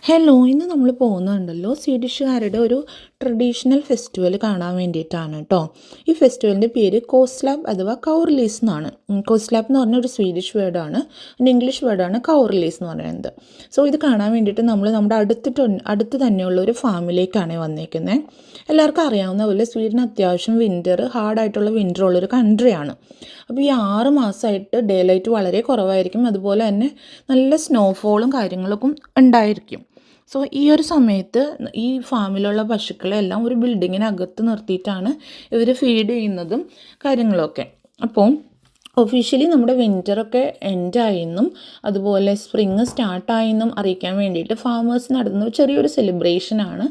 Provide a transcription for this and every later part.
Hello, ഇന്ന് നമ്മൾ പോകുന്നുണ്ടല്ലോ സ്വീഡിഷുകാരുടെ ഒരു ട്രഡീഷണൽ ഫെസ്റ്റിവൽ കാണാൻ വേണ്ടിയിട്ടാണ് കേട്ടോ. ഈ ഫെസ്റ്റിവലിൻ്റെ പേര് കോസ്ലാബ് അഥവാ കൗർലീസ് എന്നാണ്. കോസ്ലാബ് എന്ന് പറഞ്ഞ ഒരു സ്വീഡിഷ് വേർഡാണ്, ഒരു ഇംഗ്ലീഷ് വേർഡാണ് കൗർലീസ് എന്ന് പറയുന്നത്. സോ ഇത് കാണാൻ വേണ്ടിയിട്ട് നമ്മൾ നമ്മുടെ അടുത്ത് തന്നെയുള്ള ഒരു ഫാമിലേക്കാണ് വന്നേക്കുന്നത്. എല്ലാവർക്കും അറിയാവുന്ന പോലെ സ്വീഡൻ അത്യാവശ്യം ഹാർഡായിട്ടുള്ള വിൻ്റർ ഉള്ളൊരു കൺട്രിയാണ്. അപ്പോൾ ഈ 6 മാസമായിട്ട് ഡേ ലൈറ്റ് വളരെ കുറവായിരിക്കും, അതുപോലെ തന്നെ നല്ല സ്നോഫോളും കാര്യങ്ങളൊക്കെ ഉണ്ടായിരിക്കും. സോ ഈ ഒരു സമയത്ത് ഈ ഫാമിലുള്ള പശുക്കളെല്ലാം ഒരു ബിൽഡിങ്ങിനകത്ത് നിർത്തിയിട്ടാണ് ഇവർ ഫീഡ് ചെയ്യുന്നതും കാര്യങ്ങളൊക്കെ. അപ്പോൾ ഒഫീഷ്യലി നമ്മുടെ വിൻ്ററൊക്കെ എൻഡായെന്നും അതുപോലെ സ്പ്രിങ് സ്റ്റാർട്ടായെന്നും അറിയിക്കാൻ വേണ്ടിയിട്ട് ഫാമേഴ്സ് നടത്തുന്ന ചെറിയൊരു സെലിബ്രേഷനാണ്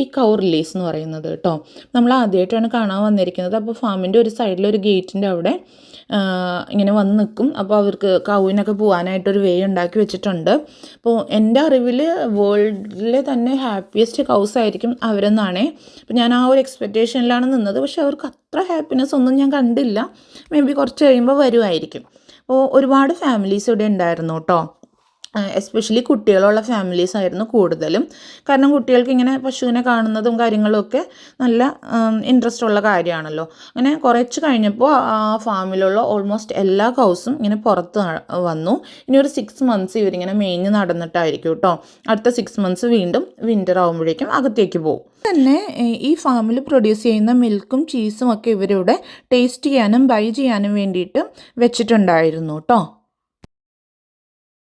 ഈ കൗ റിലീസ് എന്ന് പറയുന്നത് കേട്ടോ. നമ്മൾ ആദ്യമായിട്ടാണ് കാണാൻ വന്നിരിക്കുന്നത്. അപ്പോൾ ഫാമിൻ്റെ ഒരു സൈഡിലൊരു ഗേറ്റിൻ്റെ അവിടെ ഇങ്ങനെ വന്ന് നിൽക്കും. അപ്പോൾ അവർക്ക് കൗവിനൊക്കെ പോകാനായിട്ടൊരു വേ ഉണ്ടാക്കി വെച്ചിട്ടുണ്ട്. അപ്പോൾ എൻ്റെ അറിവിൽ വേൾഡിലെ തന്നെ ഹാപ്പിയസ്റ്റ് കൗസ് ആയിരിക്കും അവരെന്നാണേ. അപ്പോൾ ഞാൻ ആ ഒരു എക്സ്പെക്റ്റേഷനിലാണ് നിന്നത്. പക്ഷെ അവർക്ക് അത്ര ഹാപ്പിനെസ് ഒന്നും ഞാൻ കണ്ടില്ല. മേ ബി കുറച്ച് കഴിയുമ്പോൾ വരുമായിരിക്കും. അപ്പോൾ ഒരുപാട് ഫാമിലീസ് ഇവിടെ ഉണ്ടായിരുന്നു കേട്ടോ. എസ്പെഷ്യലി കുട്ടികളുള്ള ഫാമിലീസ് ആയിരുന്നു കൂടുതലും. കാരണം കുട്ടികൾക്ക് ഇങ്ങനെ പശുവിനെ കാണുന്നതും കാര്യങ്ങളുമൊക്കെ നല്ല ഇൻട്രസ്റ്റ് ഉള്ള കാര്യമാണല്ലോ. അങ്ങനെ കുറച്ച് കഴിഞ്ഞപ്പോൾ ആ ഫാമിലുള്ള ഓൾമോസ്റ്റ് എല്ലാ കൗസും ഇങ്ങനെ പുറത്ത് വന്നു. ഇനി ഒരു 6 മന്ത്സ് ഇവരിങ്ങനെ മേഞ്ഞ് നടന്നിട്ടായിരിക്കും കേട്ടോ. അടുത്ത 6 മന്ത്സ് വീണ്ടും വിൻ്റർ ആകുമ്പോഴേക്കും അകത്തേക്ക് പോകും. തന്നെ ഈ ഫാമിൽ പ്രൊഡ്യൂസ് ചെയ്യുന്ന മിൽക്കും ചീസും ഒക്കെ ഇവരിവിടെ ടേസ്റ്റ് ചെയ്യാനും ബൈ ചെയ്യാനും വേണ്ടിയിട്ട് വെച്ചിട്ടുണ്ടായിരുന്നു കേട്ടോ.